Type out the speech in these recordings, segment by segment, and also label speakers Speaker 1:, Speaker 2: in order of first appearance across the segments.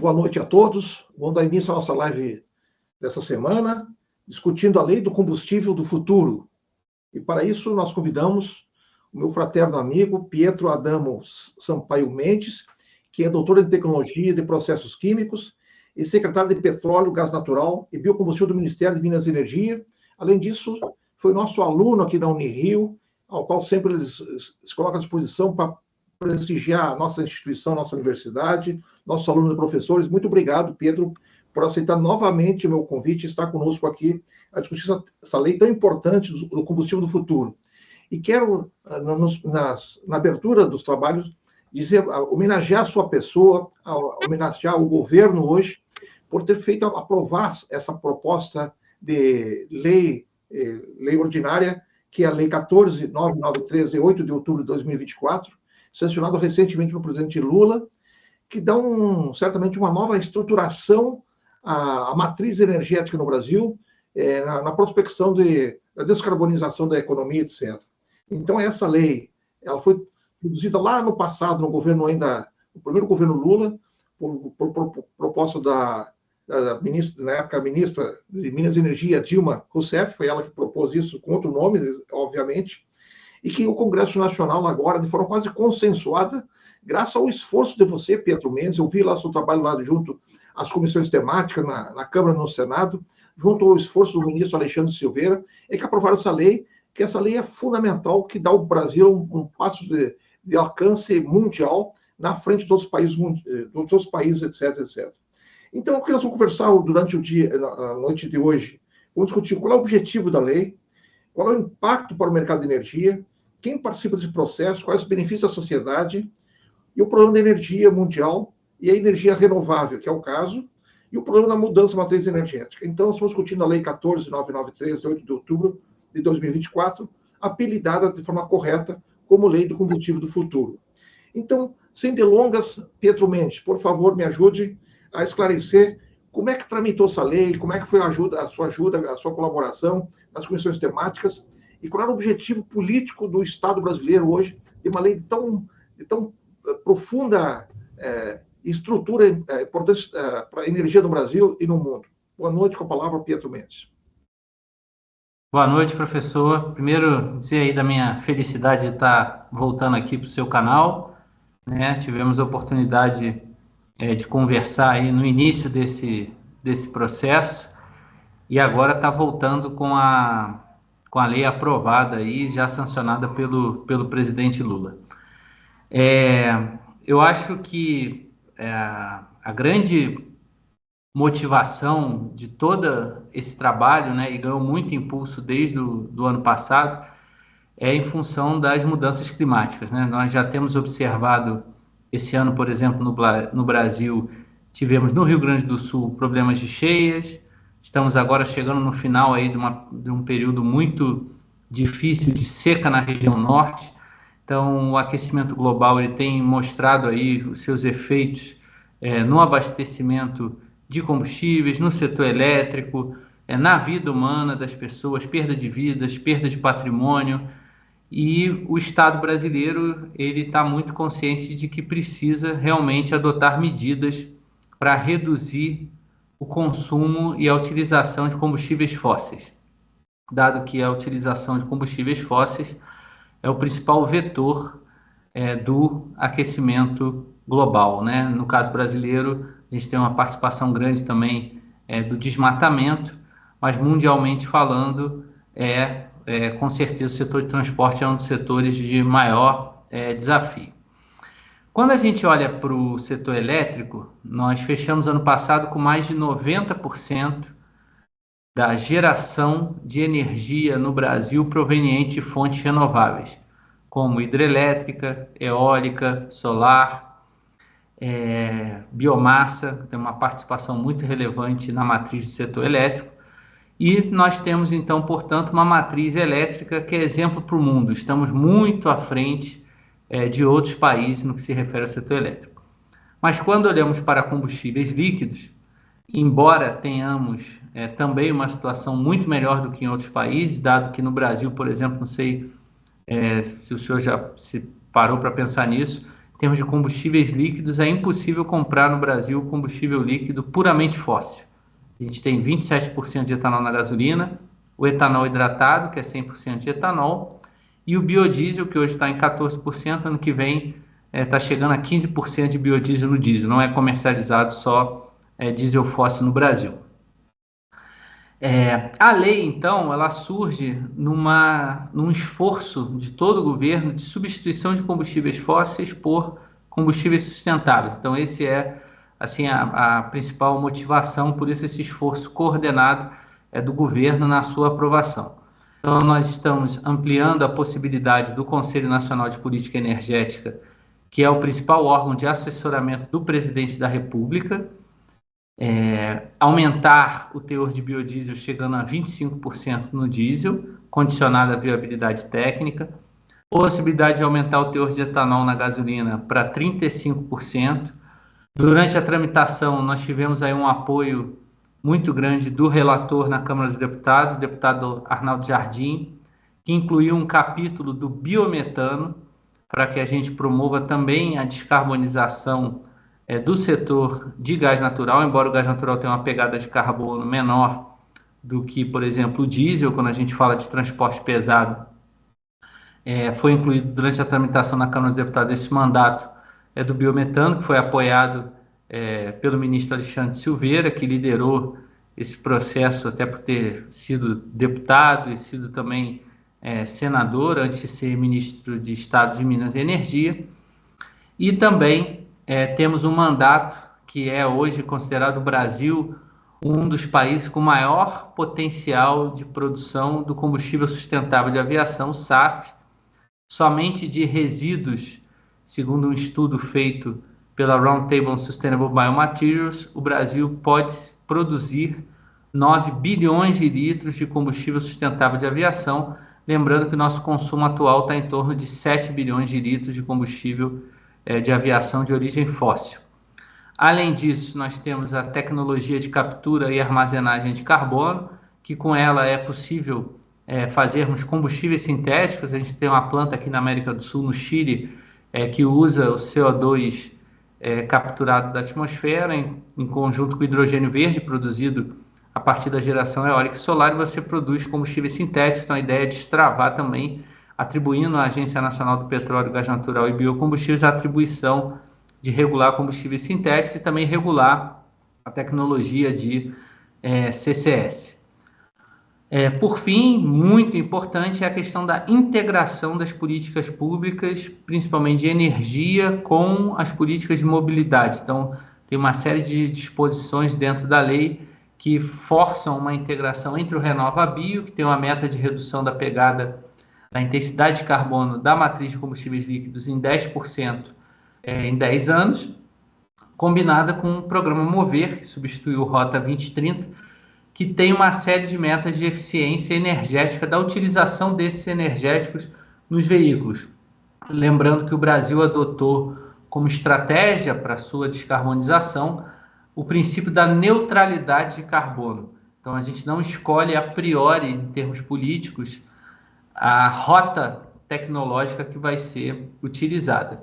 Speaker 1: boa noite a todos. Vamos dar início à nossa live dessa semana, discutindo a lei do combustível do futuro. E para isso nós convidamos o meu fraterno amigo Pietro Adamo Sampaio Mendes, que é doutor em tecnologia de processos químicos e secretário de Petróleo, Gás Natural e Biocombustível do Ministério de Minas e Energia. Além disso, foi nosso aluno aqui da Unirio, ao qual sempre ele se coloca à disposição para prestigiar a nossa instituição, nossa universidade, nossos alunos e professores. Muito obrigado, Pedro, por aceitar novamente o meu convite e estar conosco aqui a discutir essa lei tão importante do combustível do futuro. E quero, na abertura dos trabalhos, homenagear a sua pessoa, homenagear o governo hoje, por ter feito aprovar essa proposta de lei ordinária, que é a Lei 14.993, de 8 de outubro de 2024, sancionado recentemente pelo presidente Lula, que dá certamente uma nova estruturação à matriz energética no Brasil, na prospecção da descarbonização da economia, etc. Então, essa lei ela foi produzida lá no passado, no primeiro governo Lula, por proposta da ministra, na época, a ministra de Minas e Energia, Dilma Rousseff, foi ela que propôs isso, com outro nome, obviamente, e que o Congresso Nacional agora, de forma quase consensuada, graças ao esforço de você, Pietro Mendes, eu vi lá seu trabalho lá junto às comissões temáticas, na Câmara e no Senado, junto ao esforço do ministro Alexandre Silveira, é que aprovaram essa lei, que essa lei é fundamental, que dá ao Brasil um passo de alcance mundial na frente dos outros países, etc, etc. Então, o que nós vamos conversar durante a noite de hoje? Vamos discutir qual é o objetivo da lei, qual é o impacto para o mercado de energia, quem participa desse processo, quais os benefícios da sociedade, e o problema da energia mundial e a energia renovável, que é o caso, e o problema da mudança da matriz energética. Então, nós estamos discutindo a Lei 14.993, de 8 de outubro de 2024, apelidada de forma correta como Lei do Combustível do Futuro. Então, sem delongas, Pietro Mendes, por favor, me ajude a esclarecer como é que tramitou essa lei, como é que foi a sua colaboração nas comissões temáticas, e qual era o objetivo político do Estado brasileiro hoje, de uma lei de tão profunda estrutura importante para a energia no Brasil e no mundo. Boa noite, com a palavra, Pietro Mendes.
Speaker 2: Boa noite, professor. Primeiro, dizer aí da minha felicidade de estar voltando aqui para o seu canal, né? Tivemos a oportunidade de conversar aí no início desse processo, e agora está voltando com a lei aprovada e já sancionada pelo presidente Lula. Eu acho que a grande motivação de todo esse trabalho, né, e ganhou muito impulso desde do ano passado, é em função das mudanças climáticas, né? Nós já temos observado esse ano, por exemplo, no Brasil, tivemos no Rio Grande do Sul problemas de cheias. Estamos agora chegando no final aí de um período muito difícil de seca na região norte. Então, o aquecimento global ele tem mostrado aí os seus efeitos no abastecimento de combustíveis, no setor elétrico, na vida humana das pessoas, perda de vidas, perda de patrimônio. E o Estado brasileiro ele está muito consciente de que precisa realmente adotar medidas para reduzir o consumo e a utilização de combustíveis fósseis, dado que a utilização de combustíveis fósseis é o principal vetor do aquecimento global, né? No caso brasileiro, a gente tem uma participação grande também do desmatamento, mas mundialmente falando, com certeza o setor de transporte é um dos setores de maior desafio. Quando a gente olha para o setor elétrico, nós fechamos ano passado com mais de 90% da geração de energia no Brasil proveniente de fontes renováveis, como hidrelétrica, eólica, solar, biomassa, tem uma participação muito relevante na matriz do setor elétrico. E nós temos, então, portanto, uma matriz elétrica que é exemplo para o mundo. Estamos muito à frente de outros países no que se refere ao setor elétrico. Mas quando olhamos para combustíveis líquidos, embora tenhamos também uma situação muito melhor do que em outros países, dado que no Brasil, por exemplo, não sei se o senhor já se parou para pensar nisso, termos de combustíveis líquidos, é impossível comprar no Brasil combustível líquido puramente fóssil. A gente tem 27% de etanol na gasolina, o etanol hidratado, que é 100% de etanol, e o biodiesel, que hoje está em 14%, ano que vem está chegando a 15% de biodiesel no diesel. Não é comercializado só diesel fóssil no Brasil. A lei, então, ela surge num esforço de todo o governo de substituição de combustíveis fósseis por combustíveis sustentáveis. Então, esse é assim a principal motivação, por isso esse esforço coordenado do governo na sua aprovação. Então, nós estamos ampliando a possibilidade do Conselho Nacional de Política Energética, que é o principal órgão de assessoramento do presidente da República, aumentar o teor de biodiesel chegando a 25% no diesel, condicionado à viabilidade técnica, possibilidade de aumentar o teor de etanol na gasolina para 35%. Durante a tramitação, nós tivemos aí um apoio muito grande do relator na Câmara dos Deputados, o deputado Arnaldo Jardim, que incluiu um capítulo do biometano, para que a gente promova também a descarbonização do setor de gás natural, embora o gás natural tenha uma pegada de carbono menor do que, por exemplo, o diesel, quando a gente fala de transporte pesado. Foi incluído durante a tramitação na Câmara dos Deputados esse mandato do biometano, que foi apoiado pelo ministro Alexandre Silveira, que liderou esse processo até por ter sido deputado e sido também senador, antes de ser ministro de Estado de Minas e Energia. E também temos um mandato que é hoje considerado o Brasil um dos países com maior potencial de produção do combustível sustentável de aviação, SAF, somente de resíduos, segundo um estudo feito pela Roundtable on Sustainable Biomaterials, o Brasil pode produzir 9 bilhões de litros de combustível sustentável de aviação, lembrando que o nosso consumo atual está em torno de 7 bilhões de litros de combustível de aviação de origem fóssil. Além disso, nós temos a tecnologia de captura e armazenagem de carbono, que com ela é possível fazermos combustíveis sintéticos. A gente tem uma planta aqui na América do Sul, no Chile, que usa o CO2 capturado da atmosfera em conjunto com o hidrogênio verde produzido a partir da geração eólica e solar, e você produz combustíveis sintéticos. Então a ideia é destravar também, atribuindo à Agência Nacional do Petróleo, Gás Natural e Biocombustíveis a atribuição de regular combustíveis sintéticos e também regular a tecnologia de CCS. Por fim, muito importante é a questão da integração das políticas públicas, principalmente de energia, com as políticas de mobilidade. Então, tem uma série de disposições dentro da lei que forçam uma integração entre o RenovaBio, que tem uma meta de redução da pegada da intensidade de carbono da matriz de combustíveis líquidos em 10% em 10 anos, combinada com o programa Mover, que substituiu o Rota 2030, que tem uma série de metas de eficiência energética da utilização desses energéticos nos veículos. Lembrando que o Brasil adotou como estratégia para sua descarbonização o princípio da neutralidade de carbono. Então, a gente não escolhe a priori, em termos políticos, a rota tecnológica que vai ser utilizada.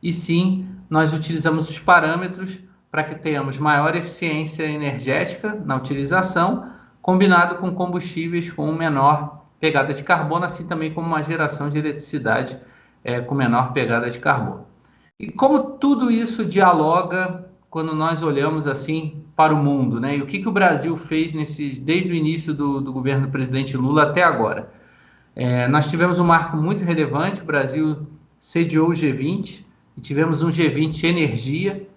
Speaker 2: E sim, nós utilizamos os parâmetros para que tenhamos maior eficiência energética na utilização, combinado com combustíveis com menor pegada de carbono, assim também como uma geração de eletricidade com menor pegada de carbono. E como tudo isso dialoga quando nós olhamos assim para o mundo, né? E o que o Brasil fez desde o início do governo do presidente Lula até agora? Nós tivemos um marco muito relevante. O Brasil sediou o G20 e tivemos um G20 energia.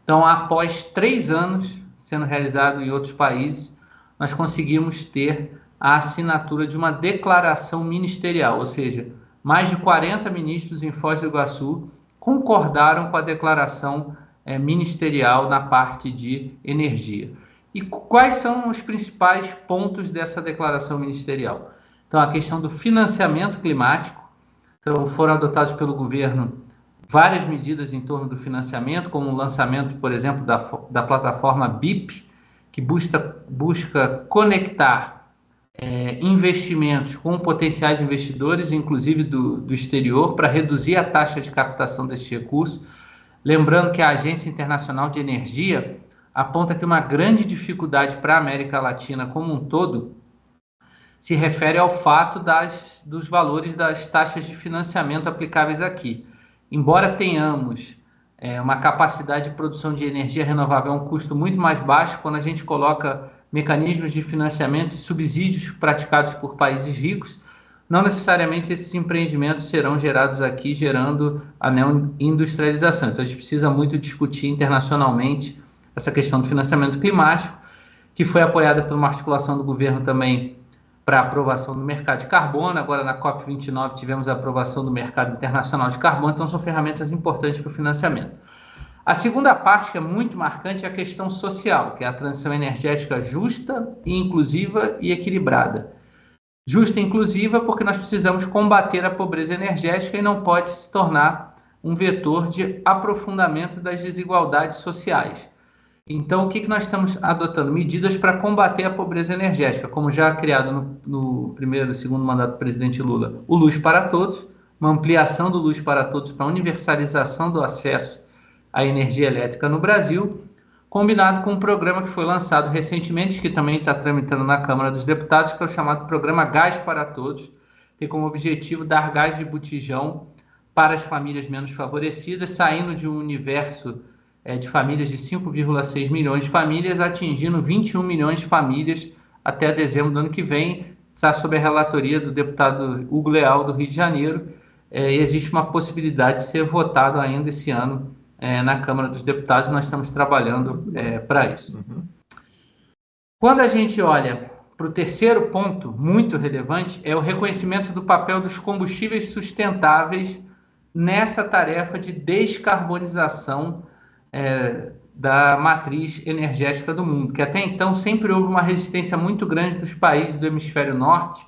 Speaker 2: Então, após 3 anos sendo realizado em outros países, nós conseguimos ter a assinatura de uma declaração ministerial, ou seja, mais de 40 ministros em Foz do Iguaçu concordaram com a declaração ministerial na parte de energia. E quais são os principais pontos dessa declaração ministerial? Então, a questão do financiamento climático. Então, foram adotados pelo governo várias medidas em torno do financiamento, como o lançamento, por exemplo, da plataforma BIP, que busca conectar investimentos com potenciais investidores, inclusive do exterior, para reduzir a taxa de captação desse recurso. Lembrando que a Agência Internacional de Energia aponta que uma grande dificuldade para a América Latina como um todo se refere ao fato dos valores das taxas de financiamento aplicáveis aqui. Embora tenhamos uma capacidade de produção de energia renovável a um custo muito mais baixo, quando a gente coloca mecanismos de financiamento e subsídios praticados por países ricos, não necessariamente esses empreendimentos serão gerados aqui, gerando a neoindustrialização. Então, a gente precisa muito discutir internacionalmente essa questão do financiamento climático, que foi apoiada por uma articulação do governo também para aprovação do mercado de carbono. Agora, na COP29, tivemos a aprovação do mercado internacional de carbono. Então, são ferramentas importantes para o financiamento. A segunda parte, que é muito marcante, é a questão social, que é a transição energética justa, inclusiva e equilibrada. Justa e inclusiva porque nós precisamos combater a pobreza energética e não pode se tornar um vetor de aprofundamento das desigualdades sociais. Então, o que nós estamos adotando? Medidas para combater a pobreza energética, como já criado no primeiro e segundo mandato do presidente Lula, o Luz para Todos, uma ampliação do Luz para Todos para a universalização do acesso à energia elétrica no Brasil, combinado com um programa que foi lançado recentemente, que também está tramitando na Câmara dos Deputados, que é o chamado Programa Gás para Todos, tem como objetivo dar gás de botijão para as famílias menos favorecidas, saindo de um universo de famílias de 5,6 milhões de famílias, atingindo 21 milhões de famílias até dezembro do ano que vem. Está sob a relatoria do deputado Hugo Leal, do Rio de Janeiro, e existe uma possibilidade de ser votado ainda esse ano na Câmara dos Deputados. Nós estamos trabalhando para isso. Quando a gente olha para o terceiro ponto, muito relevante, é o reconhecimento do papel dos combustíveis sustentáveis nessa tarefa de descarbonização da matriz energética do mundo, que até então sempre houve uma resistência muito grande dos países do hemisfério norte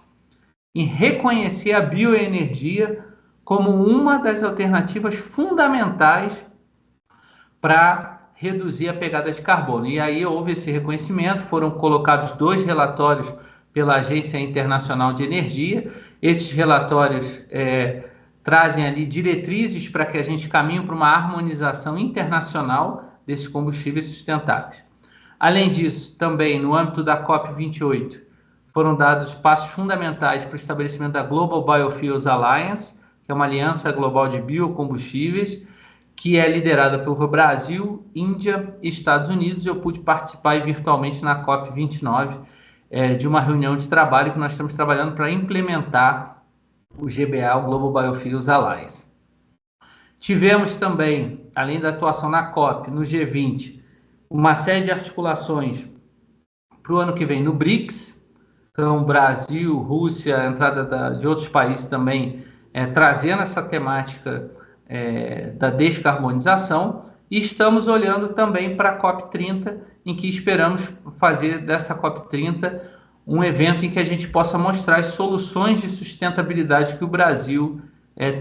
Speaker 2: em reconhecer a bioenergia como uma das alternativas fundamentais para reduzir a pegada de carbono. E aí houve esse reconhecimento, foram colocados 2 relatórios pela Agência Internacional de Energia. Esses relatórios trazem ali diretrizes para que a gente caminhe para uma harmonização internacional desses combustíveis sustentáveis. Além disso, também no âmbito da COP28, foram dados passos fundamentais para o estabelecimento da Global Biofuels Alliance, que é uma aliança global de biocombustíveis, que é liderada pelo Brasil, Índia e Estados Unidos. Eu pude participar virtualmente na COP29 de uma reunião de trabalho que nós estamos trabalhando para implementar o GBA, o Global Biofuels Alliance. Tivemos também, além da atuação na COP, no G20, uma série de articulações para o ano que vem no BRICS. Então, Brasil, Rússia, a entrada de outros países também trazendo essa temática da descarbonização. E estamos olhando também para a COP30, em que esperamos fazer dessa COP30 um evento em que a gente possa mostrar as soluções de sustentabilidade que o Brasil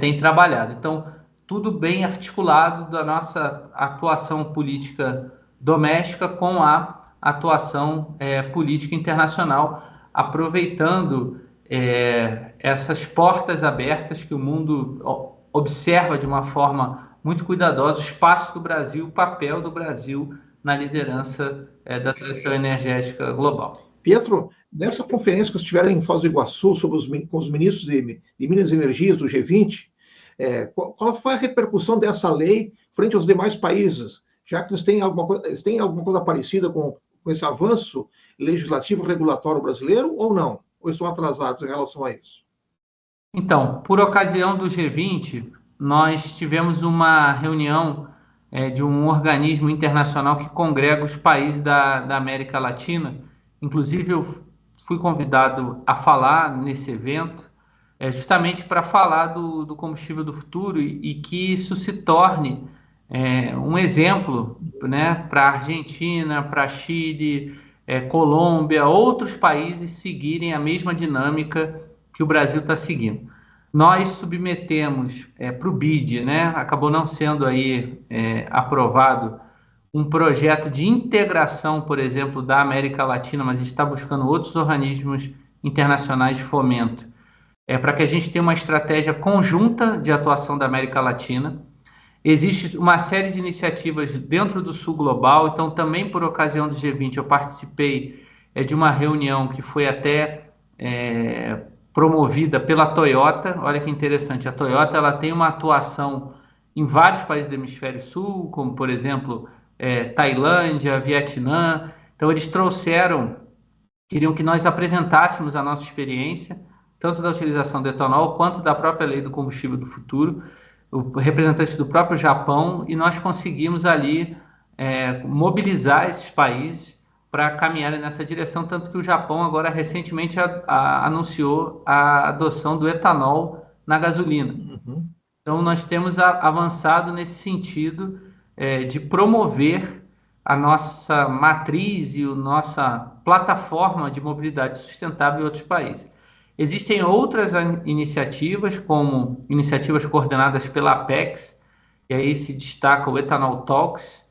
Speaker 2: tem trabalhado. Então, tudo bem articulado da nossa atuação política doméstica com a atuação política internacional, aproveitando essas portas abertas que o mundo observa de uma forma muito cuidadosa o espaço do Brasil, o papel do Brasil na liderança da transição energética global.
Speaker 1: Pietro, nessa conferência que vocês tiveram em Foz do Iguaçu com os ministros de Minas e Energias do G20, qual foi a repercussão dessa lei frente aos demais países? Já que eles têm alguma coisa parecida com esse avanço legislativo regulatório brasileiro ou não? Ou estão atrasados em relação a isso?
Speaker 2: Então, por ocasião do G20, nós tivemos uma reunião de um organismo internacional que congrega os países da América Latina. Inclusive, eu fui convidado a falar nesse evento, justamente para falar do combustível do futuro e que isso se torne um exemplo, né, para a Argentina, para Chile, Colômbia, outros países seguirem a mesma dinâmica que o Brasil está seguindo. Nós submetemos para o BID, né, acabou não sendo aí aprovado, um projeto de integração, por exemplo, da América Latina, mas a gente está buscando outros organismos internacionais de fomento, para que a gente tenha uma estratégia conjunta de atuação da América Latina. Existe uma série de iniciativas dentro do Sul Global, então também por ocasião do G20 eu participei de uma reunião que foi até promovida pela Toyota. Olha que interessante, a Toyota ela tem uma atuação em vários países do hemisfério sul, como por exemplo Tailândia, Vietnã. Então eles queriam que nós apresentássemos a nossa experiência, tanto da utilização do etanol quanto da própria lei do combustível do futuro, o representante do próprio Japão, e nós conseguimos ali mobilizar esses países para caminharem nessa direção, tanto que o Japão agora recentemente anunciou a adoção do etanol na gasolina.
Speaker 1: Uhum.
Speaker 2: Então nós temos avançado nesse sentido de promover a nossa matriz e a nossa plataforma de mobilidade sustentável em outros países. Existem outras iniciativas, como iniciativas coordenadas pela Apex, e aí se destaca o Ethanol Talks,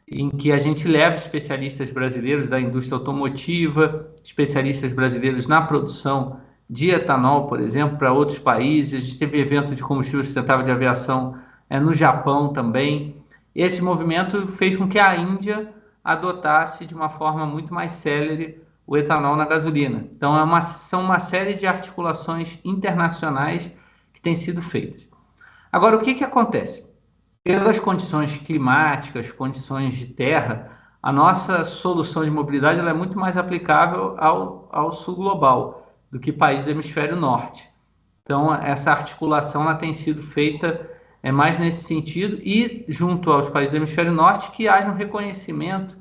Speaker 2: em que a gente leva especialistas brasileiros da indústria automotiva, especialistas brasileiros na produção de etanol, por exemplo, para outros países. A gente teve evento de combustível sustentável de aviação no Japão também. Esse movimento fez com que a Índia adotasse de uma forma muito mais célere o etanol na gasolina. Então, são uma série de articulações internacionais que têm sido feitas. Agora, o que acontece? Pelas condições climáticas, condições de terra, a nossa solução de mobilidade ela é muito mais aplicável ao sul global do que países do hemisfério norte. Então, essa articulação ela tem sido feita mais nesse sentido, e junto aos países do hemisfério norte que haja um reconhecimento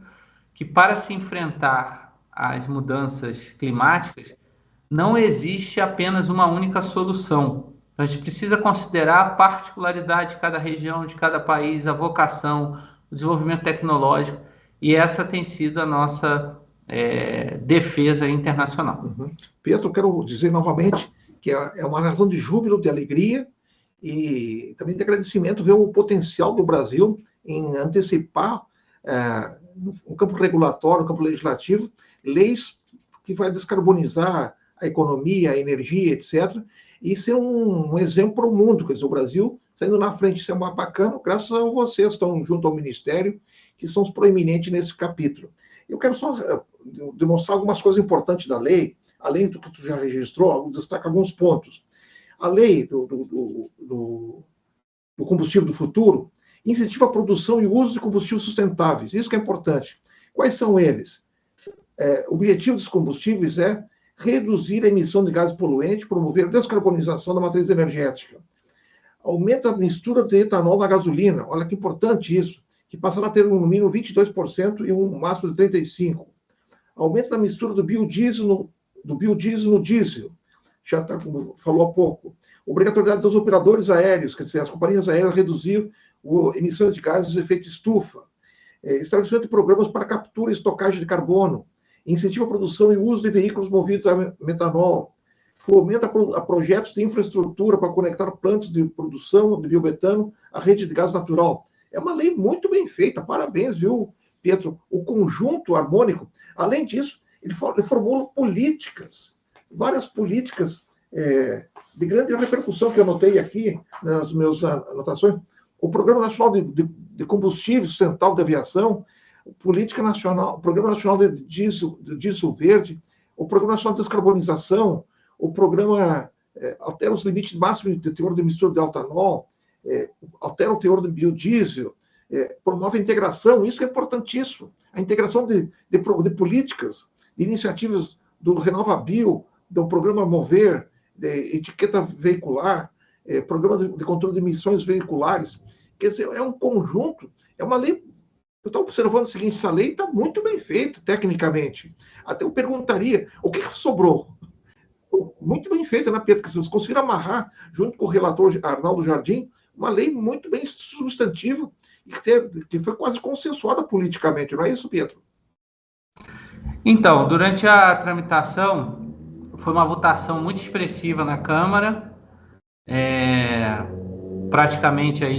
Speaker 2: que, para se enfrentar as mudanças climáticas, não existe apenas uma única solução. Então, a gente precisa considerar a particularidade de cada região, de cada país, a vocação, o desenvolvimento tecnológico, e essa tem sido a nossa defesa internacional.
Speaker 1: Uhum. Pietro, quero dizer novamente que é uma razão de júbilo, de alegria e também de agradecimento ver o potencial do Brasil em antecipar no campo regulatório, no campo legislativo, leis que vai descarbonizar a economia, a energia, etc., e ser um exemplo para o mundo. Quer dizer, o Brasil saindo na frente, isso é uma bacana, graças a vocês que estão junto ao Ministério, que são os proeminentes nesse capítulo. Eu quero só demonstrar algumas coisas importantes da lei, além do que tu já registrou, destaca alguns pontos. A lei do combustível do futuro incentiva a produção e o uso de combustíveis sustentáveis. Isso que é importante. Quais são eles? O objetivo dos combustíveis é reduzir a emissão de gases poluentes, promover a descarbonização da matriz energética. Aumenta a mistura de etanol na gasolina. Olha que importante isso, que passará a ter no mínimo 22% e um máximo de 35%. Aumento da mistura do biodiesel no diesel. Já falou há pouco. Obrigatoriedade dos operadores aéreos, quer dizer, as companhias aéreas reduzir a emissão de gases de efeito estufa. Estabelecimento de programas para captura e estocagem de carbono. Incentiva a produção e uso de veículos movidos a metanol. Fomenta a projetos de infraestrutura para conectar plantas de produção de biometano à rede de gás natural. É uma lei muito bem feita, parabéns, viu, Pietro? O conjunto harmônico. Além disso, ele formula políticas, várias políticas de grande repercussão que eu anotei aqui nas minhas anotações. O Programa Nacional de Combustível Sustentável de Aviação, Política Nacional, o Programa Nacional de Diesel Verde, o Programa Nacional de Descarbonização, o programa altera os limites máximos de teor de mistura de etanol, altera o teor do biodiesel, promove a integração, isso é importantíssimo, a integração de políticas, de iniciativas do RenovaBio, do programa Mover, de etiqueta veicular, programa de controle de emissões veiculares. Quer dizer, é um conjunto, é uma lei. Eu estou observando o seguinte: essa lei está muito bem feita, tecnicamente. Até eu perguntaria, o que sobrou? Muito bem feita, né, Pedro? Que vocês conseguiram amarrar, junto com o relator Arnaldo Jardim, uma lei muito bem substantiva e que foi quase consensuada politicamente, não é isso, Pedro?
Speaker 2: Então, durante a tramitação, foi uma votação muito expressiva na Câmara. Praticamente aí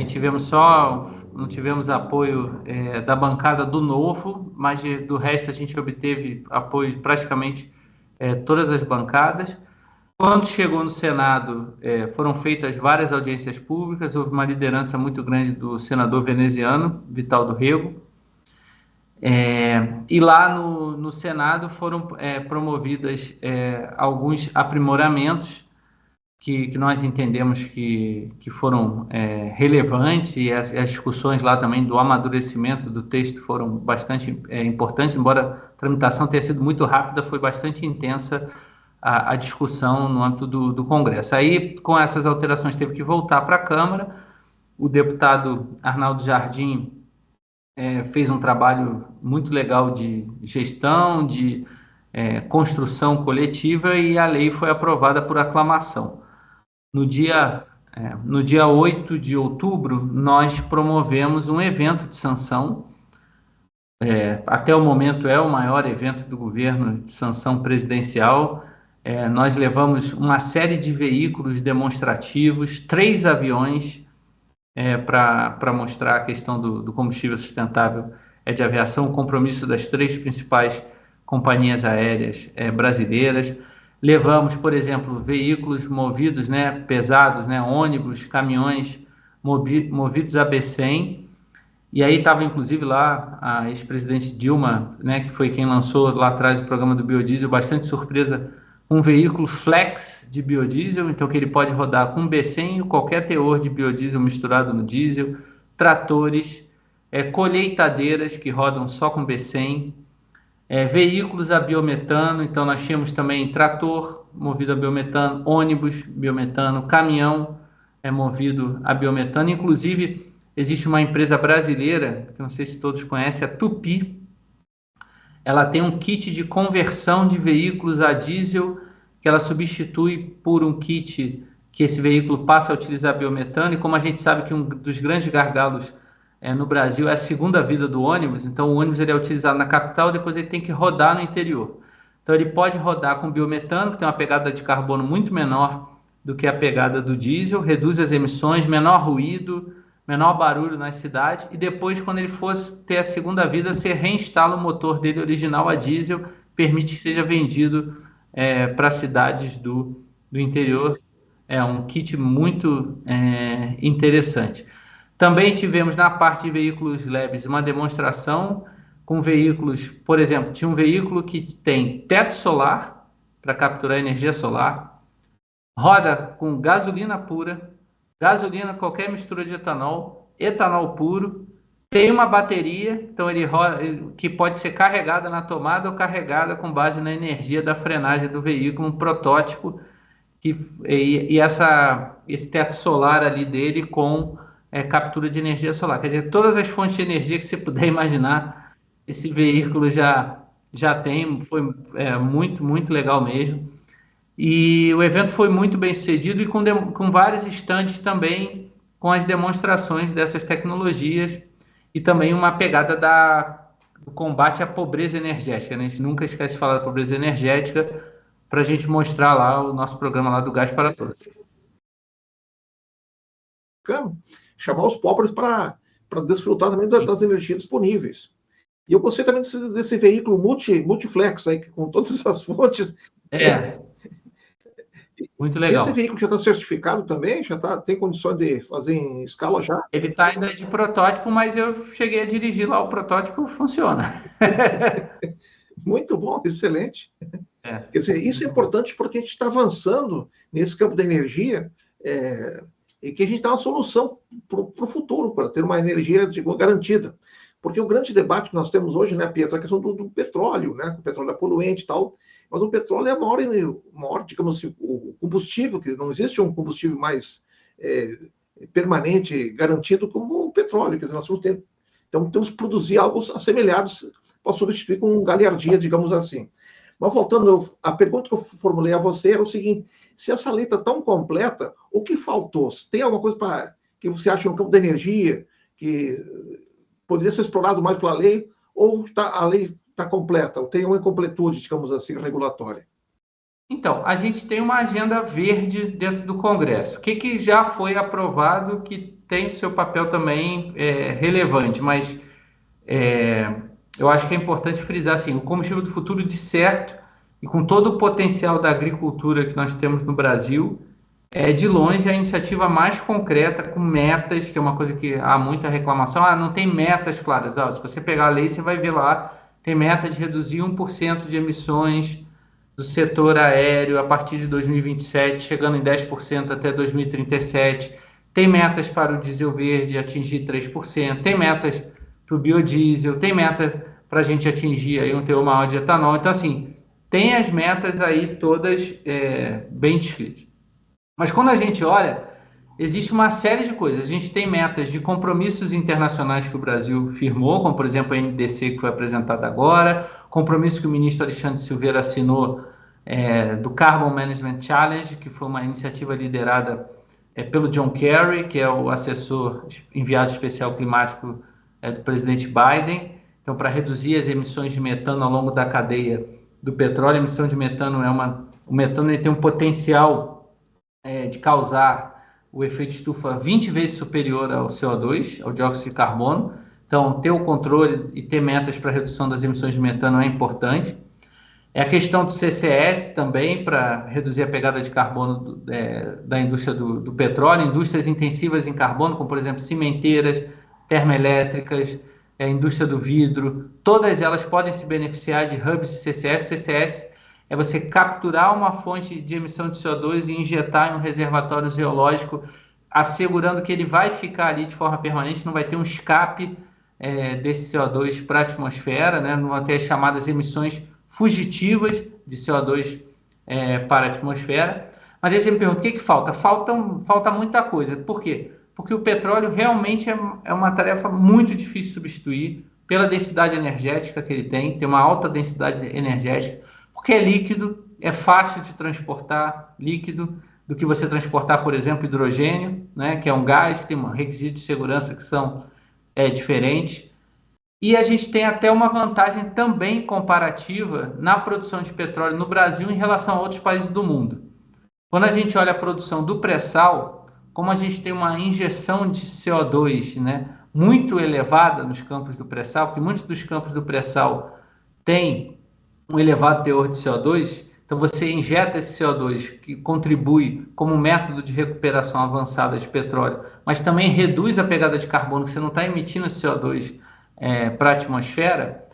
Speaker 2: não tivemos apoio da bancada do Novo, mas do resto a gente obteve apoio praticamente todas as bancadas. Quando chegou no Senado, foram feitas várias audiências públicas, houve uma liderança muito grande do senador veneziano, Vital do Rego, e lá no Senado foram promovidas alguns aprimoramentos que nós entendemos que foram relevantes, e as discussões lá também do amadurecimento do texto foram bastante importantes, embora a tramitação tenha sido muito rápida, foi bastante intensa a discussão no âmbito do Congresso. Aí, com essas alterações, teve que voltar para a Câmara. O deputado Arnaldo Jardim fez um trabalho muito legal de gestão, de construção coletiva, e a lei foi aprovada por aclamação. No dia 8 de outubro, nós promovemos um evento de sanção. Até o momento é o maior evento do governo de sanção presidencial. Nós levamos uma série de veículos demonstrativos, 3 aviões, para mostrar a questão do combustível sustentável de aviação, o compromisso das 3 principais companhias aéreas brasileiras. Levamos, por exemplo, veículos movidos, pesados, ônibus, caminhões movidos a B100. E aí estava, inclusive, lá a ex-presidente Dilma, que foi quem lançou lá atrás o programa do biodiesel, bastante surpresa, um veículo flex de biodiesel, então que ele pode rodar com B100 ou qualquer teor de biodiesel misturado no diesel, tratores, colheitadeiras que rodam só com B100, veículos a biometano, então nós tínhamos também trator movido a biometano, ônibus biometano, caminhão movido a biometano. Inclusive, existe uma empresa brasileira, que não sei se todos conhecem, a Tupi. Ela tem um kit de conversão de veículos a diesel, que ela substitui por um kit que esse veículo passa a utilizar biometano. E como a gente sabe que um dos grandes gargalos no Brasil é a segunda vida do ônibus, então o ônibus ele é utilizado na capital, depois ele tem que rodar no interior. Então ele pode rodar com biometano, que tem uma pegada de carbono muito menor do que a pegada do diesel, reduz as emissões, menor ruído, menor barulho nas cidades, e depois, quando ele for ter a segunda vida, você reinstala o motor dele original a diesel, permite que seja vendido para cidades do interior. É um kit muito interessante. Também tivemos na parte de veículos leves uma demonstração com veículos, por exemplo, tinha um veículo que tem teto solar para capturar energia solar, roda com gasolina pura, gasolina, qualquer mistura de etanol, etanol puro, tem uma bateria, então ele roda, que pode ser carregada na tomada ou carregada com base na energia da frenagem do veículo, um protótipo, esse teto solar ali dele com captura de energia solar. Quer dizer, todas as fontes de energia que você puder imaginar, esse veículo já tem, foi muito, muito legal mesmo. E o evento foi muito bem sucedido e com vários estandes também com as demonstrações dessas tecnologias e também uma pegada do combate à pobreza energética. A gente nunca esquece de falar da pobreza energética para a gente mostrar lá o nosso programa lá do Gás para Todos.
Speaker 1: Chamar os pobres para desfrutar também das energias disponíveis. E eu gostei também desse veículo multiflex aí, com todas essas fontes.
Speaker 2: Muito legal.
Speaker 1: Esse veículo já está certificado também? Tem condições de fazer em escala já?
Speaker 2: Ele está ainda de protótipo, mas eu cheguei a dirigir lá o protótipo, funciona.
Speaker 1: Muito bom, excelente. Quer dizer, isso é importante porque a gente está avançando nesse campo da energia e que a gente dá uma solução para o futuro, para ter uma energia garantida. Porque o grande debate que nós temos hoje, Pietro, é a questão do petróleo, o petróleo é poluente e tal, mas o petróleo é maior, digamos assim, o combustível, que não existe um combustível mais permanente, garantido como o petróleo. Quer dizer, nós temos que produzir algo assemelhado para substituir com galhardia, digamos assim. Mas voltando, a pergunta que eu formulei a você era o seguinte: se essa lei está tão completa, o que faltou? Tem alguma coisa que você acha no campo da energia que poderia ser explorado mais pela lei, ou a lei está completa, ou tem uma incompletude, digamos assim, regulatória?
Speaker 2: Então, a gente tem uma agenda verde dentro do Congresso. O que já foi aprovado que tem o seu papel também relevante, mas eu acho que é importante frisar assim, o combustível do futuro, de certo, e com todo o potencial da agricultura que nós temos no Brasil, é de longe a iniciativa mais concreta, com metas, que é uma coisa que há muita reclamação. Não tem metas claras. Se você pegar a lei, você vai ver lá, tem meta de reduzir 1% de emissões do setor aéreo a partir de 2027, chegando em 10% até 2037. Tem metas para o diesel verde atingir 3%, tem metas para o biodiesel, tem meta para a gente atingir aí um teor maior de etanol. Então, assim, tem as metas aí todas bem descritas. Mas quando a gente olha, existe uma série de coisas. A gente tem metas de compromissos internacionais que o Brasil firmou, como, por exemplo, a NDC, que foi apresentada agora, compromisso que o ministro Alexandre Silveira assinou do Carbon Management Challenge, que foi uma iniciativa liderada pelo John Kerry, que é o assessor enviado especial climático do presidente Biden. Então, para reduzir as emissões de metano ao longo da cadeia do petróleo, a emissão de metano o metano tem um potencial de causar o efeito estufa 20 vezes superior ao CO2, ao dióxido de carbono. Então, ter o controle e ter metas para redução das emissões de metano é importante. A questão do CCS também, para reduzir a pegada de carbono da indústria do petróleo, indústrias intensivas em carbono, como, por exemplo, cimenteiras, termoelétricas, a indústria do vidro, todas elas podem se beneficiar de hubs de CCS. CCS é você capturar uma fonte de emissão de CO2 e injetar em um reservatório geológico, assegurando que ele vai ficar ali de forma permanente, não vai ter um escape desse CO2 para a atmosfera, né? Não vão ter as chamadas emissões fugitivas de CO2 para a atmosfera. Mas aí você me pergunta, o que falta? Falta muita coisa. Por quê? Porque o petróleo realmente é uma tarefa muito difícil de substituir pela densidade energética que ele tem uma alta densidade energética, porque é líquido, é fácil de transportar líquido do que você transportar, por exemplo, hidrogênio, né, que é um gás que tem um requisito de segurança que são diferentes. E a gente tem até uma vantagem também comparativa na produção de petróleo no Brasil em relação a outros países do mundo. Quando a gente olha a produção do pré-sal, como a gente tem uma injeção de CO2, né, muito elevada nos campos do pré-sal, porque muitos dos campos do pré-sal têm um elevado teor de CO2, então você injeta esse CO2 que contribui como método de recuperação avançada de petróleo, mas também reduz a pegada de carbono, que você não está emitindo esse CO2 para a atmosfera.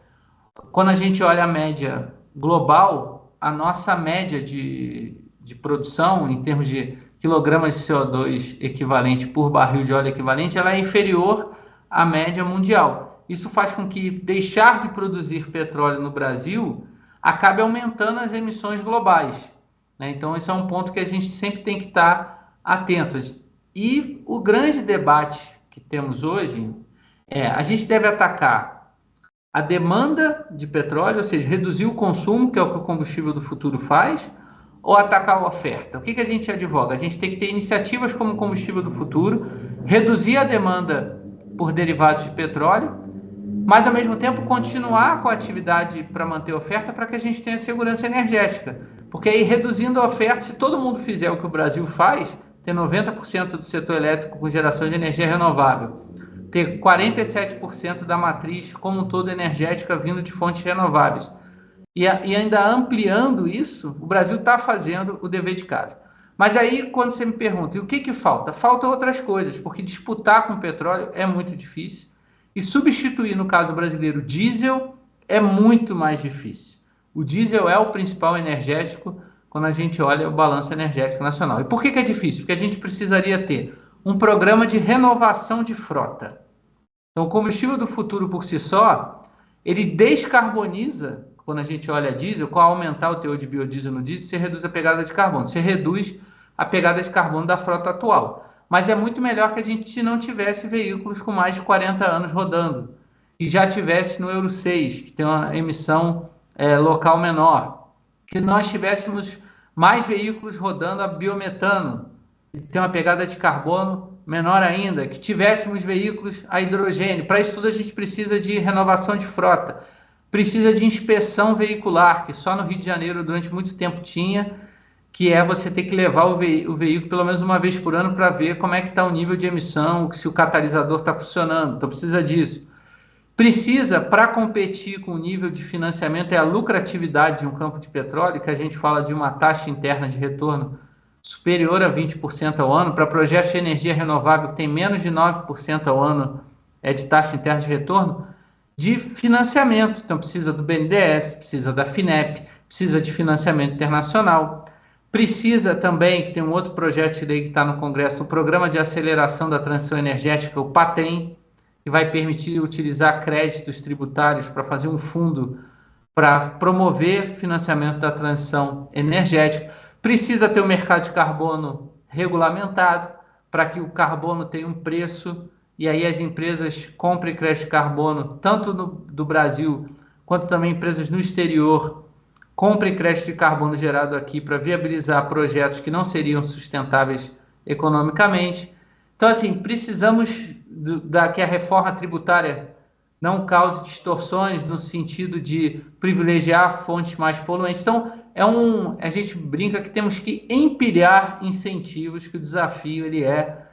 Speaker 2: Quando a gente olha a média global, a nossa média de produção, em termos de quilogramas de CO2 equivalente por barril de óleo equivalente, ela é inferior à média mundial. Isso faz com que deixar de produzir petróleo no Brasil acabe aumentando as emissões globais, né? Então, esse é um ponto que a gente sempre tem que estar atento. E o grande debate que temos hoje a gente deve atacar a demanda de petróleo, ou seja, reduzir o consumo, que é o que o combustível do futuro faz, ou atacar a oferta. O que a gente advoga? A gente tem que ter iniciativas como o combustível do futuro, reduzir a demanda por derivados de petróleo, mas ao mesmo tempo continuar com a atividade para manter a oferta, para que a gente tenha segurança energética. Porque aí, reduzindo a oferta, se todo mundo fizer o que o Brasil faz, ter 90% do setor elétrico com geração de energia renovável, ter 47% da matriz como um todo energética vindo de fontes renováveis, e ainda ampliando isso, o Brasil está fazendo o dever de casa. Mas aí, quando você me pergunta, e o que falta? Faltam outras coisas, porque disputar com o petróleo é muito difícil, e substituir, no caso brasileiro, diesel é muito mais difícil. O diesel é o principal energético quando a gente olha o balanço energético nacional. E por que é difícil? Porque a gente precisaria ter um programa de renovação de frota. Então, o combustível do futuro por si só, ele descarboniza, quando a gente olha diesel, com aumentar o teor de biodiesel no diesel, você reduz a pegada de carbono, você reduz a pegada de carbono da frota atual. Mas é muito melhor que a gente não tivesse veículos com mais de 40 anos rodando, e já tivesse no Euro 6, que tem uma emissão local menor, que nós tivéssemos mais veículos rodando a biometano, que tem uma pegada de carbono menor ainda, que tivéssemos veículos a hidrogênio. Para isso tudo a gente precisa de renovação de frota, precisa de inspeção veicular, que só no Rio de Janeiro durante muito tempo tinha, que é você ter que levar o veículo pelo menos uma vez por ano para ver como é que está o nível de emissão, se o catalisador está funcionando. Então precisa disso. Precisa, para competir com o nível de financiamento e a lucratividade de um campo de petróleo, que a gente fala de uma taxa interna de retorno superior a 20% ao ano, para projetos de energia renovável que tem menos de 9% ao ano de taxa interna de retorno, de financiamento. Então, precisa do BNDES, precisa da FINEP, precisa de financiamento internacional. Precisa também, que tem um outro projeto de lei que está no Congresso, o Programa de Aceleração da Transição Energética, o PATEM, que vai permitir utilizar créditos tributários para fazer um fundo para promover financiamento da transição energética. Precisa ter o mercado de carbono regulamentado para que o carbono tenha um preço e aí as empresas comprem crédito de carbono, tanto do Brasil quanto também empresas no exterior, comprem crédito de carbono gerado aqui para viabilizar projetos que não seriam sustentáveis economicamente. Então, assim, precisamos que a reforma tributária não cause distorções no sentido de privilegiar fontes mais poluentes. Então, a gente brinca que temos que empilhar incentivos, que o desafio ele é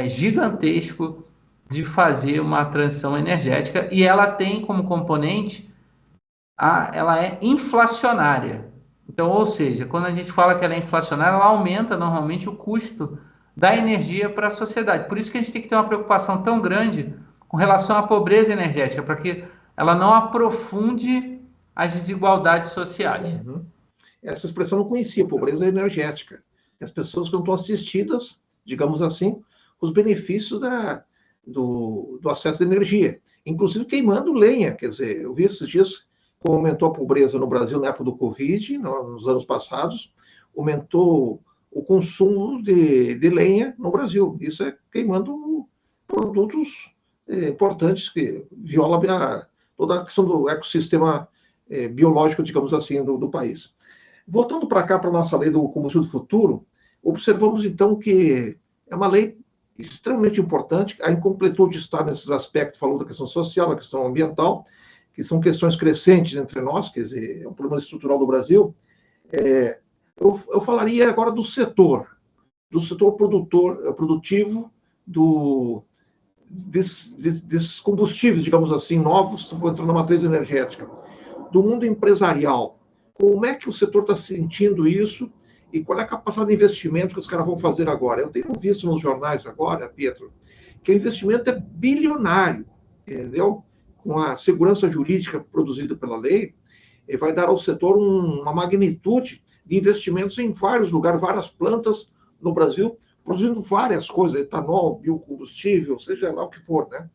Speaker 2: gigantesco de fazer uma transição energética, e ela tem como componente, ela é inflacionária. Então, ou seja, quando a gente fala que ela é inflacionária, ela aumenta normalmente o custo da energia para a sociedade. Por isso que a gente tem que ter uma preocupação tão grande com relação à pobreza energética, para que ela não aprofunde as desigualdades sociais.
Speaker 1: Uhum. Essa expressão eu não conhecia, pobreza energética. As pessoas que não estão assistidas, digamos assim, os benefícios do acesso à energia, inclusive queimando lenha. Quer dizer, eu vi esses dias como aumentou a pobreza no Brasil na época do Covid, nos anos passados, aumentou o consumo de lenha no Brasil. Isso é queimando produtos importantes que violam toda a questão do ecossistema biológico, digamos assim, do país. Voltando para cá, para a nossa lei do combustível do futuro, observamos então que é uma lei extremamente importante, a incompletude está nesses aspectos, falou da questão social, da questão ambiental, que são questões crescentes entre nós, quer dizer, é um problema estrutural do Brasil. Eu falaria agora do setor produtivo, desses combustíveis, digamos assim, novos, que estão entrando na matriz energética, do mundo empresarial. Como é que o setor está sentindo isso e qual é a capacidade de investimento que os caras vão fazer agora? Eu tenho visto nos jornais agora, Pietro, que o investimento é bilionário, entendeu? Com a segurança jurídica produzida pela lei, vai dar ao setor uma magnitude de investimentos em vários lugares, várias plantas no Brasil, produzindo várias coisas, etanol, biocombustível, seja lá o que for, né?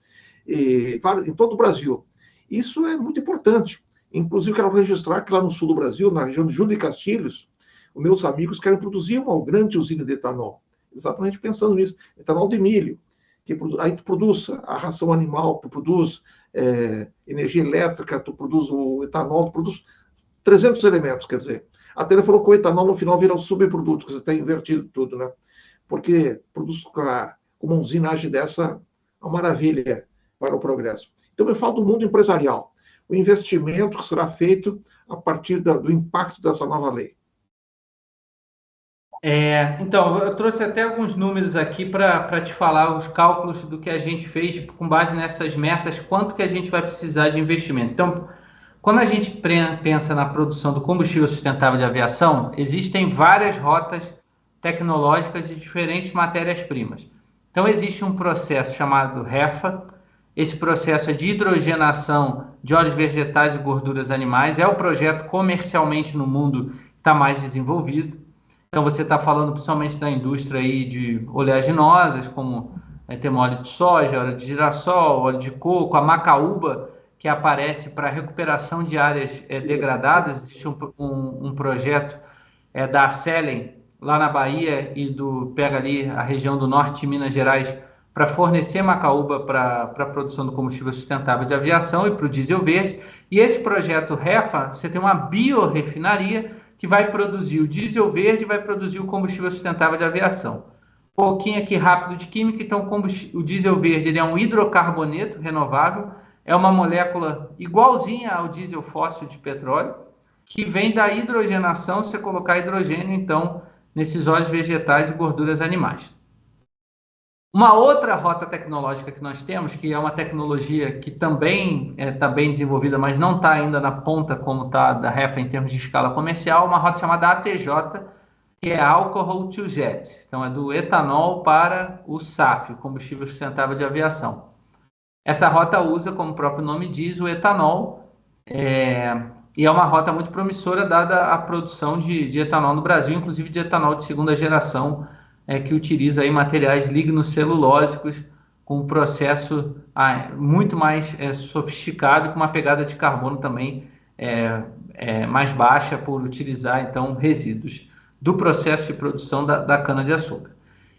Speaker 1: Em todo o Brasil. Isso é muito importante. Inclusive, quero registrar que lá no sul do Brasil, na região de Júlio de Castilhos, os meus amigos querem produzir uma grande usina de etanol. Exatamente pensando nisso. Etanol de milho, que aí tu produz a ração animal, tu produz energia elétrica, tu produz o etanol, tu produz 300 elementos, quer dizer. Até ele falou que o etanol no final vira um subproduto, que você está invertido tudo, né? Porque produz com uma usinagem dessa, uma maravilha para o progresso. Então, eu falo do mundo empresarial. O investimento que será feito a partir do impacto dessa nova lei.
Speaker 2: Então, eu trouxe até alguns números aqui para te falar os cálculos do que a gente fez com base nessas metas, quanto que a gente vai precisar de investimento. Então, quando a gente pensa na produção do combustível sustentável de aviação, existem várias rotas tecnológicas de diferentes matérias-primas. Então, existe um processo chamado REFA. Esse processo é de hidrogenação de óleos vegetais e gorduras animais. É o projeto comercialmente no mundo que está mais desenvolvido. Então, você está falando principalmente da indústria aí de oleaginosas, como temos óleo de soja, óleo de girassol, óleo de coco, a macaúba, que aparece para recuperação de áreas degradadas. Existe um projeto da Acelen, lá na Bahia, e pega ali a região do norte de Minas Gerais, para fornecer macaúba para a produção do combustível sustentável de aviação e para o diesel verde. E esse projeto REFA, você tem uma biorefinaria que vai produzir o diesel verde e vai produzir o combustível sustentável de aviação. Um pouquinho aqui rápido de química. Então, o diesel verde ele é um hidrocarboneto renovável, é uma molécula igualzinha ao diesel fóssil de petróleo, que vem da hidrogenação, se você colocar hidrogênio, então, nesses óleos vegetais e gorduras animais. Uma outra rota tecnológica que nós temos, que é uma tecnologia que também está bem desenvolvida, mas não está ainda na ponta como está da REFA em termos de escala comercial, uma rota chamada ATJ, que é Alcohol to Jet. Então, é do etanol para o SAF, combustível sustentável de aviação. Essa rota usa, como o próprio nome diz, o etanol, e é uma rota muito promissora, dada a produção de etanol no Brasil, inclusive de etanol de segunda geração, que utiliza aí materiais lignocelulósicos com um processo muito mais sofisticado, com uma pegada de carbono também mais baixa, por utilizar, então, resíduos do processo de produção da cana-de-açúcar.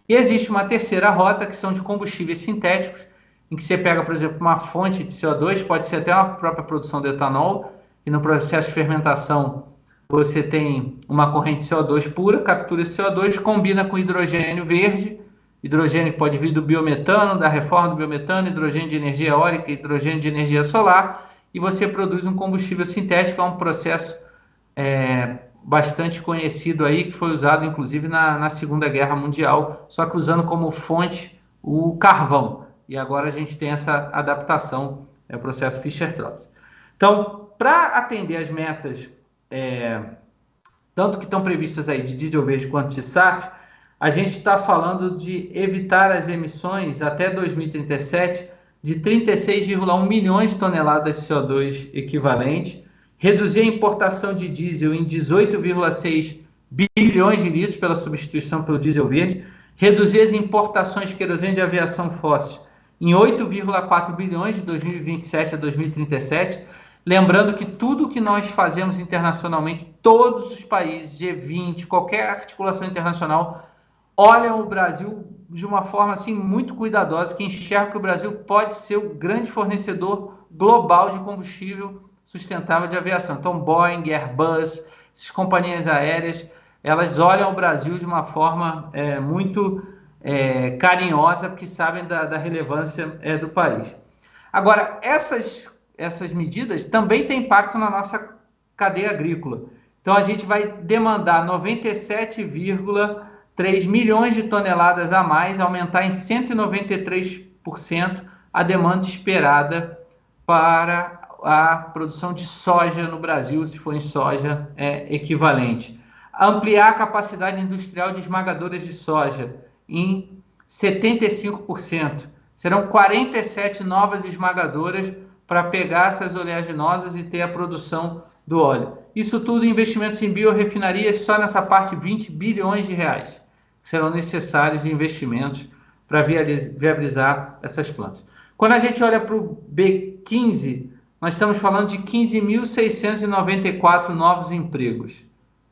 Speaker 2: E existe uma terceira rota, que são de combustíveis sintéticos, em que você pega, por exemplo, uma fonte de CO2, pode ser até uma própria produção de etanol, e no processo de fermentação você tem uma corrente de CO2 pura, captura esse CO2, combina com hidrogênio verde, hidrogênio que pode vir do biometano, da reforma do biometano, hidrogênio de energia eólica, hidrogênio de energia solar, e você produz um combustível sintético, é um processo bastante conhecido aí, que foi usado inclusive na Segunda Guerra Mundial, só que usando como fonte o carvão. E agora a gente tem essa adaptação, o processo Fischer-Tropsch. Então, para atender as metas, tanto que estão previstas aí de diesel verde quanto de SAF, a gente está falando de evitar as emissões até 2037 de 36,1 milhões de toneladas de CO2 equivalente, reduzir a importação de diesel em 18,6 bilhões de litros pela substituição pelo diesel verde, reduzir as importações de querosene de aviação fóssil em 8,4 bilhões de 2027 a 2037, lembrando que tudo que nós fazemos internacionalmente, todos os países, G20, qualquer articulação internacional, olham o Brasil de uma forma assim muito cuidadosa, que enxerga que o Brasil pode ser o grande fornecedor global de combustível sustentável de aviação. Então, Boeing, Airbus, essas companhias aéreas, elas olham o Brasil de uma forma muito carinhosa, porque sabem da relevância do país. Agora, essas medidas também têm impacto na nossa cadeia agrícola. Então, a gente vai demandar 97,3 milhões de toneladas a mais, aumentar em 193% a demanda esperada para a produção de soja no Brasil, se for em soja equivalente. Ampliar a capacidade industrial de esmagadoras de soja em 75%. Serão 47 novas esmagadoras para pegar essas oleaginosas e ter a produção do óleo. Isso tudo investimentos em biorrefinarias, só nessa parte 20 bilhões de reais, que serão necessários de investimentos para viabilizar essas plantas. Quando a gente olha para o B15, nós estamos falando de 15.694 novos empregos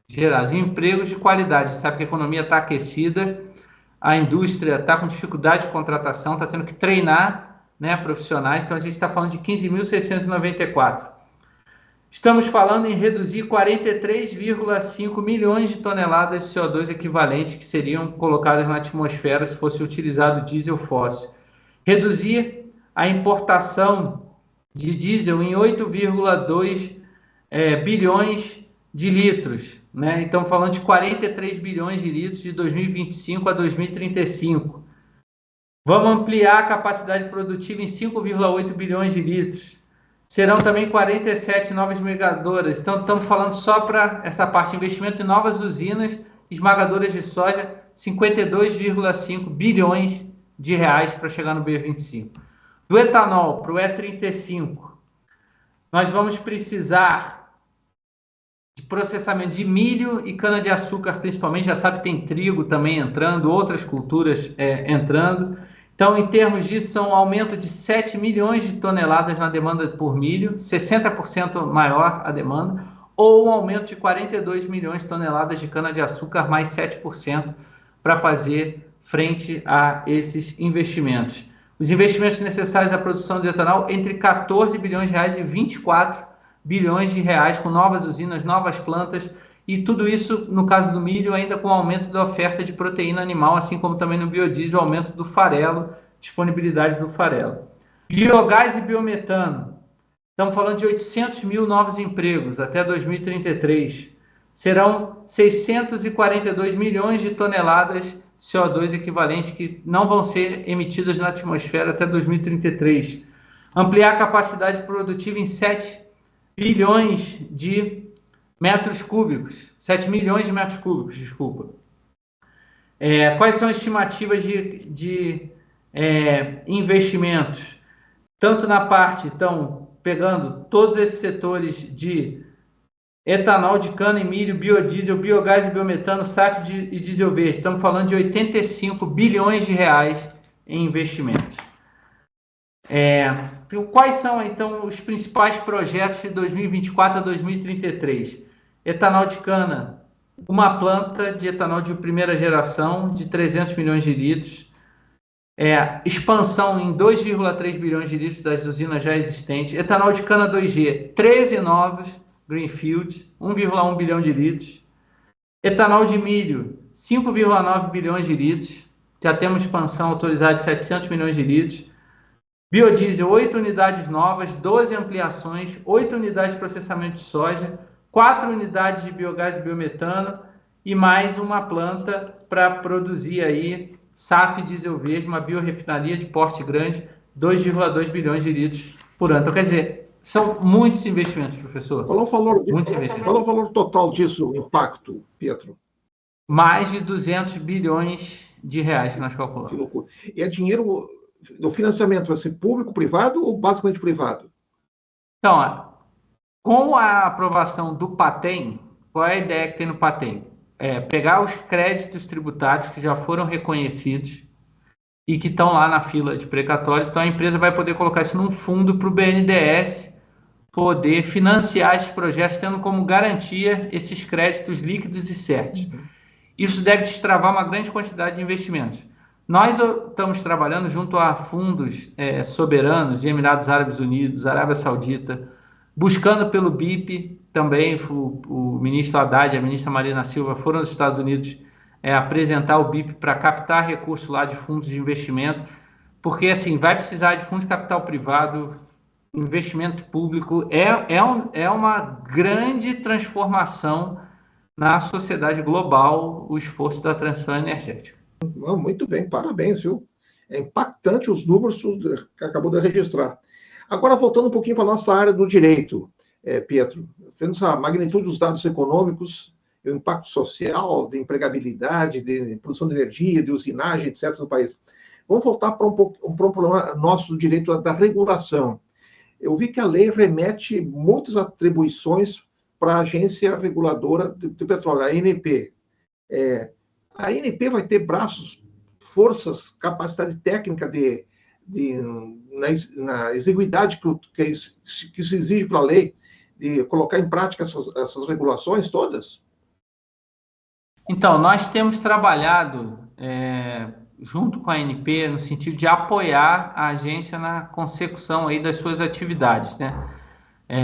Speaker 2: gerais, empregos de qualidade. Você sabe que a economia está aquecida, a indústria está com dificuldade de contratação, está tendo que treinar profissionais, então a gente está falando de 15.694. Estamos falando em reduzir 43,5 milhões de toneladas de CO2 equivalente que seriam colocadas na atmosfera se fosse utilizado diesel fóssil. Reduzir a importação de diesel em 8,2 bilhões de litros. Então, falando de 43 bilhões de litros de 2025 a 2035. Vamos ampliar a capacidade produtiva em 5,8 bilhões de litros. Serão também 47 novas esmagadoras. Então, estamos falando só para essa parte de investimento em novas usinas esmagadoras de soja, 52,5 bilhões de reais para chegar no B25. Do etanol para o E35, nós vamos precisar de processamento de milho e cana-de-açúcar, principalmente. Já sabe, tem trigo também entrando, outras culturas entrando. Então, em termos disso, são um aumento de 7 milhões de toneladas na demanda por milho, 60% maior a demanda, ou um aumento de 42 milhões de toneladas de cana-de-açúcar, mais 7%, para fazer frente a esses investimentos. Os investimentos necessários à produção de etanol entre 14 bilhões de reais e 24 bilhões de reais, com novas usinas, novas plantas, e tudo isso, no caso do milho, ainda com aumento da oferta de proteína animal, assim como também no biodiesel, aumento do farelo, disponibilidade do farelo. Biogás e biometano. Estamos falando de 800 mil novos empregos até 2033. Serão 642 milhões de toneladas CO2 equivalentes que não vão ser emitidas na atmosfera até 2033. Ampliar a capacidade produtiva em 7 bilhões de metros cúbicos. 7 milhões de metros cúbicos, desculpa. Quais são as estimativas de investimentos? Tanto na parte, então, pegando todos esses setores de etanol de cana e milho, biodiesel, biogás e biometano, SAF e diesel verde. Estamos falando de 85 bilhões de reais em investimentos. Quais são, então, os principais projetos de 2024 a 2033? Etanol de cana, uma planta de etanol de primeira geração de 300 milhões de litros. Expansão em 2,3 bilhões de litros das usinas já existentes. Etanol de cana 2G, 13 novos greenfields, 1,1 bilhão de litros. Etanol de milho, 5,9 bilhões de litros. Já temos expansão autorizada de 700 milhões de litros. Biodiesel, 8 unidades novas, 12 ampliações, 8 unidades de processamento de soja, 4 unidades de biogás e biometano e mais uma planta para produzir aí SAF diesel verde, uma biorefinaria de porte grande, 2,2 bilhões de litros por ano. Então, quer dizer, são muitos investimentos, professor.
Speaker 1: Qual é o valor total disso, o impacto, Pietro?
Speaker 2: Mais de 200 bilhões de reais que nós calculamos.
Speaker 1: Que loucura. E é dinheiro, o financiamento vai ser público, privado ou basicamente privado?
Speaker 2: Então, com a aprovação do PATEM, qual é a ideia que tem no PATEM? Pegar os créditos tributários que já foram reconhecidos e que estão lá na fila de precatórios. Então, a empresa vai poder colocar isso num fundo para o BNDES poder financiar esses projetos, tendo como garantia esses créditos líquidos e certos. Isso deve destravar uma grande quantidade de investimentos. Nós estamos trabalhando junto a fundos soberanos de Emirados Árabes Unidos, Arábia Saudita, buscando pelo BIP também. O ministro Haddad e a ministra Marina Silva foram aos Estados Unidos apresentar o BIP para captar recursos lá de fundos de investimento, porque assim vai precisar de fundos de capital privado, investimento público. É uma grande transformação na sociedade global o esforço da transição energética.
Speaker 1: Muito bem, parabéns, viu? É impactante os números que acabou de registrar. Agora, voltando um pouquinho para a nossa área do direito, Pietro, vendo a magnitude dos dados econômicos, o impacto social, de empregabilidade, de produção de energia, de usinagem, etc., no país. Vamos voltar para um problema nosso do direito da regulação. Eu vi que a lei remete muitas atribuições para a agência reguladora do petróleo, a ANP. A ANP vai ter braços, forças, capacidade técnica na exiguidade que se exige para a lei, de colocar em prática essas regulações todas?
Speaker 2: Então, nós temos trabalhado junto com a ANP no sentido de apoiar a agência na consecução aí das suas atividades, né?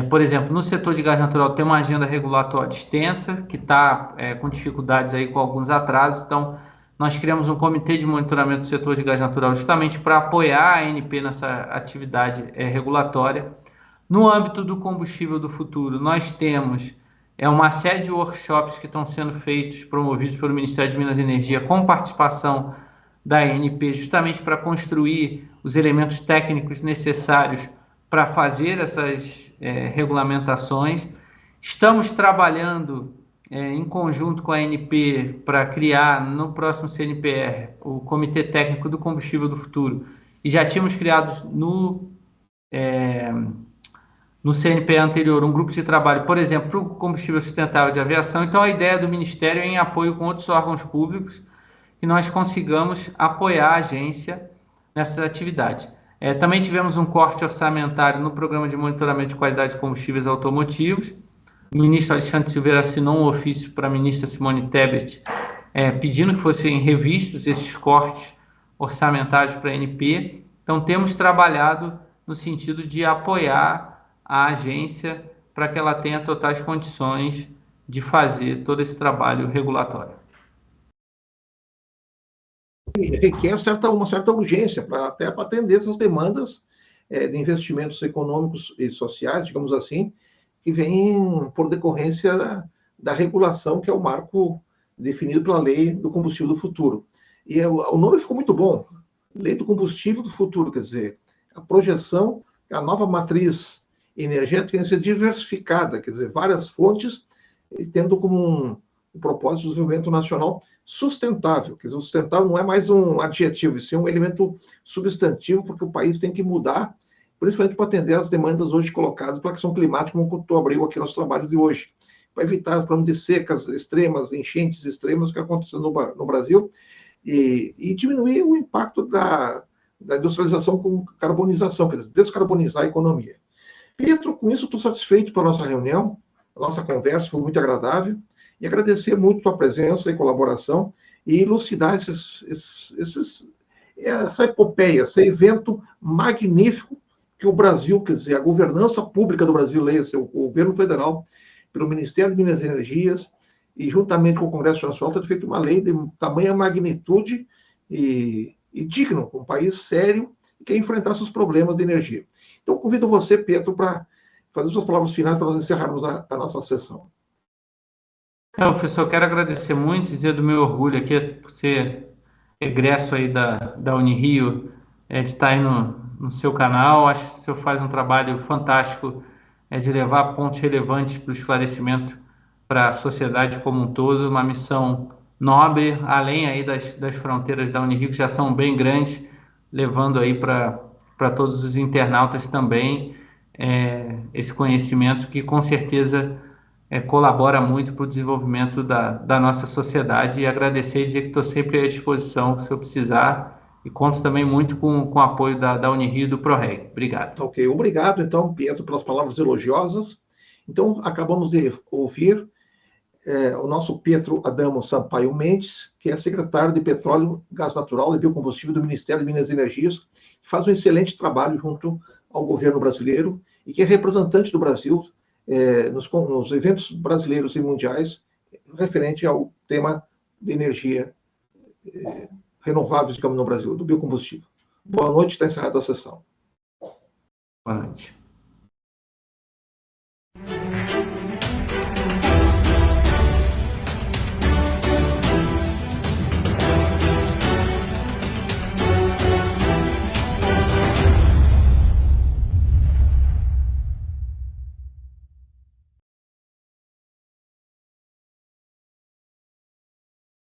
Speaker 2: Por exemplo, no setor de gás natural tem uma agenda regulatória extensa que está com dificuldades aí, com alguns atrasos. Então, nós criamos um comitê de monitoramento do setor de gás natural justamente para apoiar a ANP nessa atividade regulatória. No âmbito do combustível do futuro, nós temos uma série de workshops que estão sendo feitos, promovidos pelo Ministério de Minas e Energia, com participação da ANP, justamente para construir os elementos técnicos necessários para fazer essas regulamentações. Estamos trabalhando em conjunto com a ANP para criar no próximo CNPR o Comitê Técnico do Combustível do Futuro, e já tínhamos criado no CNPE anterior um grupo de trabalho, por exemplo, para o combustível sustentável de aviação. Então, a ideia do Ministério é, em apoio com outros órgãos públicos, que nós consigamos apoiar a agência nessas atividades. Também tivemos um corte orçamentário no Programa de Monitoramento de Qualidade de Combustíveis Automotivos. O ministro Alexandre Silveira assinou um ofício para a ministra Simone Tebet pedindo que fossem revistos esses cortes orçamentários para a ANP. Então, temos trabalhado no sentido de apoiar a agência para que ela tenha totais condições de fazer todo esse trabalho regulatório.
Speaker 1: Requer uma certa urgência até para atender essas demandas de investimentos econômicos e sociais, digamos assim, que vêm por decorrência da regulação, que é o marco definido pela lei do combustível do futuro. E o nome ficou muito bom, Lei do Combustível do Futuro, quer dizer, a projeção, a nova matriz energética tem que ser diversificada, quer dizer, várias fontes, tendo como um propósito de desenvolvimento nacional sustentável. Quer dizer, o sustentável não é mais um adjetivo, isso é um elemento substantivo, porque o país tem que mudar, principalmente para atender às demandas hoje colocadas pela questão climática, como tu abriu aqui nosso trabalho de hoje, para evitar os problemas de secas extremas, enchentes extremas que acontecem no Brasil, e diminuir o impacto da industrialização com carbonização, quer dizer, descarbonizar a economia. Pietro, com isso, estou satisfeito pela nossa reunião, a nossa conversa foi muito agradável, e agradecer muito a tua presença e colaboração, e elucidar essa epopeia, esse evento magnífico que o Brasil, quer dizer, a governança pública do Brasil, leia-se, o governo federal, pelo Ministério de Minas e Energias, e juntamente com o Congresso Nacional, tem feito uma lei de tamanha magnitude e digno, um país sério, que quer enfrentar seus problemas de energia. Então, convido você, Pietro, para fazer suas palavras finais para nós encerrarmos a nossa sessão.
Speaker 2: Professor, quero agradecer muito, dizer do meu orgulho aqui por ser egresso aí da Unirio, de estar aí no seu canal. Acho que o senhor faz um trabalho fantástico de levar pontos relevantes para o esclarecimento para a sociedade como um todo, uma missão nobre, além aí das fronteiras da Unirio, que já são bem grandes, levando aí para todos os internautas também esse conhecimento que com certeza colabora muito para o desenvolvimento da nossa sociedade, e agradecer e dizer que estou sempre à disposição se eu precisar, e conto também muito com o apoio da Unirio e do ProReg. Obrigado.
Speaker 1: Ok, obrigado, então, Pietro, pelas palavras elogiosas. Então, acabamos de ouvir o nosso Pietro Adamo Sampaio Mendes, que é secretário de Petróleo, Gás Natural e Biocombustível do Ministério de Minas e Energias, que faz um excelente trabalho junto ao governo brasileiro e que é representante do Brasil nos eventos brasileiros e mundiais referente ao tema de energia renováveis, digamos, no Brasil, do biocombustível. Boa noite, está encerrada a sessão.
Speaker 2: Boa noite.